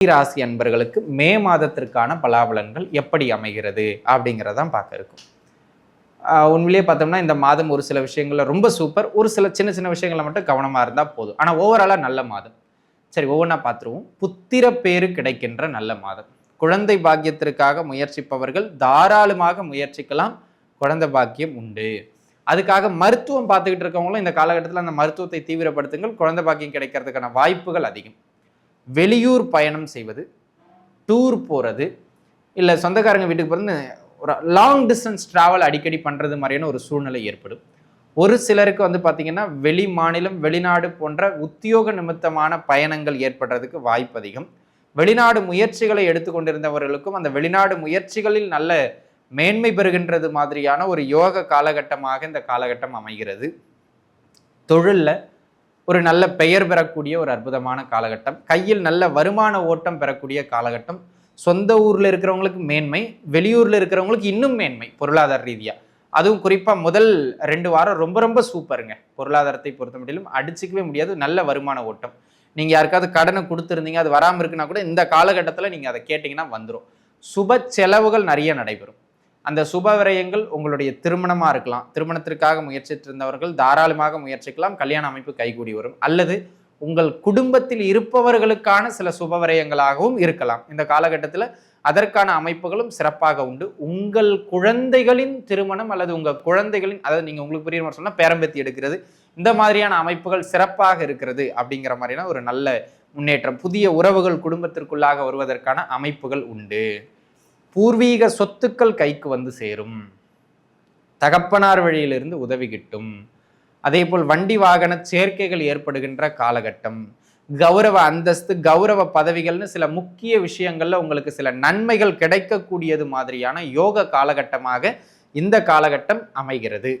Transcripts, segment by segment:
ராசி அன்பர்களுக்கு மே மாதத்திற்கான பலாபலன்கள் எப்படி அமைகிறது அப்படிங்கிறதான் பார்க்க இருக்கும். உண்மையிலேயே பார்த்தோம்னா இந்த மாதம் ஒரு சில விஷயங்கள்ல ரொம்ப சூப்பர், ஒரு சில சின்ன சின்ன விஷயங்களை மட்டும் கவனமாக இருந்தால் போதும். ஆனால் ஓவராலாக நல்ல மாதம். சரி, ஒவ்வொன்றா பார்த்துருவோம். புத்திர பேரு கிடைக்கின்ற நல்ல மாதம். குழந்தை பாக்கியத்திற்காக முயற்சிப்பவர்கள் தாராளமாக முயற்சிக்கலாம். குழந்தை பாக்கியம் உண்டு. அதுக்காக மருத்துவம் பார்த்துக்கிட்டு இருக்கவங்களும் இந்த காலகட்டத்தில் அந்த மருத்துவத்தை தீவிரப்படுத்துங்கள். குழந்தை பாக்கியம் கிடைக்கிறதுக்கான வாய்ப்புகள் அதிகம். வெளியூர் பயணம் செய்வது, டூர் போகிறது, இல்லை சொந்தக்காரங்க வீட்டுக்கு போகிறது, ஒரு லாங் டிஸ்டன்ஸ் ட்ராவல் அடிக்கடி பண்ணுறது மாதிரியான ஒரு சூழ்நிலை ஏற்படும். ஒரு சிலருக்கு பார்த்தீங்கன்னா வெளி மாநிலம் வெளிநாடு போன்ற உத்தியோக நிமித்தமான பயணங்கள் ஏற்படுறதுக்கு வாய்ப்பு அதிகம். வெளிநாடு முயற்சிகளை எடுத்துக்கொண்டிருந்தவர்களுக்கும் அந்த வெளிநாடு முயற்சிகளில் நல்ல மேன்மை பெறுகின்றது மாதிரியான ஒரு யோக காலகட்டமாக இந்த காலகட்டம் அமைகிறது. தொழிலில் ஒரு நல்ல பெயர் பெறக்கூடிய ஒரு அற்புதமான காலகட்டம். கையில் நல்ல வருமான ஓட்டம் பெறக்கூடிய காலகட்டம். சொந்த ஊரில் இருக்கிறவங்களுக்கு மேன்மை, வெளியூரில் இருக்கிறவங்களுக்கு இன்னும் மேன்மை பொருளாதார ரீதியாக. அதுவும் குறிப்பாக முதல் 2 வாரம் ரொம்ப ரொம்ப சூப்பருங்க. பொருளாதாரத்தை பொறுத்த முடியலும் அடிச்சுக்கவே முடியாது. நல்ல வருமான ஓட்டம். நீங்கள் யாருக்காவது கடனை கொடுத்துருந்தீங்க, அது வராமல் இருக்குன்னா கூட இந்த காலகட்டத்தில் நீங்கள் அதை கேட்டிங்கன்னா வந்துடும். சுப செலவுகள் நிறைய நடைபெறும். அந்த சுப விரயங்கள் உங்களுடைய திருமணமாக இருக்கலாம். திருமணத்திற்காக முயற்சித்து இருந்தவர்கள் தாராளமாக முயற்சிக்கலாம். கல்யாண அமைப்பு கைகூடி வரும். அல்லது உங்கள் குடும்பத்தில் இருப்பவர்களுக்கான சில சுப விரயங்களாகவும் இருக்கலாம். இந்த காலகட்டத்தில் அதற்கான அமைப்புகளும் சிறப்பாக உண்டு. உங்கள் குழந்தைகளின் திருமணம் அல்லது உங்கள் குழந்தைகளின், அதாவது நீங்கள் உங்களுக்கு புரியுற மாதிரி சொன்னால் பேரம்பேத்தி எடுக்கிறது, இந்த மாதிரியான அமைப்புகள் சிறப்பாக இருக்கிறது. அப்படிங்கிற மாதிரியான ஒரு நல்ல முன்னேற்றம். புதிய உறவுகள் குடும்பத்திற்குள்ளாக வருவதற்கான அமைப்புகள் உண்டு. பூர்வீக சொத்துக்கள் கைக்கு சேரும். தகப்பனார் வழியிலிருந்து உதவி கிட்டும். அதே போல் வண்டி வாகன சேர்க்கைகள் ஏற்படுகின்ற காலகட்டம். கௌரவ அந்தஸ்து, கௌரவ பதவிகள்னு சில முக்கிய விஷயங்கள்ல உங்களுக்கு சில நன்மைகள் கிடைக்கக்கூடியது மாதிரியான யோக காலகட்டமாக இந்த காலகட்டம் அமைகிறது.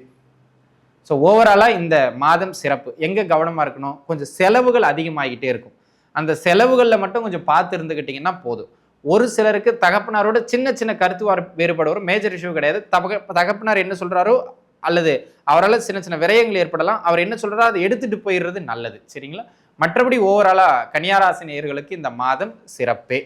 ஸோ ஓவராலாக இந்த மாதம் சிறப்பு. எங்கே கவனமாக இருக்கணும்? கொஞ்சம் செலவுகள் அதிகமாகிட்டே இருக்கும். அந்த செலவுகளில் மட்டும் கொஞ்சம் பார்த்து இருந்துக்கிட்டிங்கன்னா போதும். ஒரு சிலருக்கு தகப்பனாரோட சின்ன சின்ன கருத்து வேறுபாடு வரும். மேஜர் இஷ்யூ கிடையாது. தகப்பனார் என்ன சொல்கிறாரோ அல்லது அவரால் சின்ன சின்ன விரயங்கள் ஏற்படலாம். அவர் என்ன சொல்கிறாரோ அதை எடுத்துகிட்டு போயிடுறது நல்லது. சரிங்களா? மற்றபடி ஓவராலாக கன்னியாராசி நேயர்களுக்கு இந்த மாதம் சிறப்பே.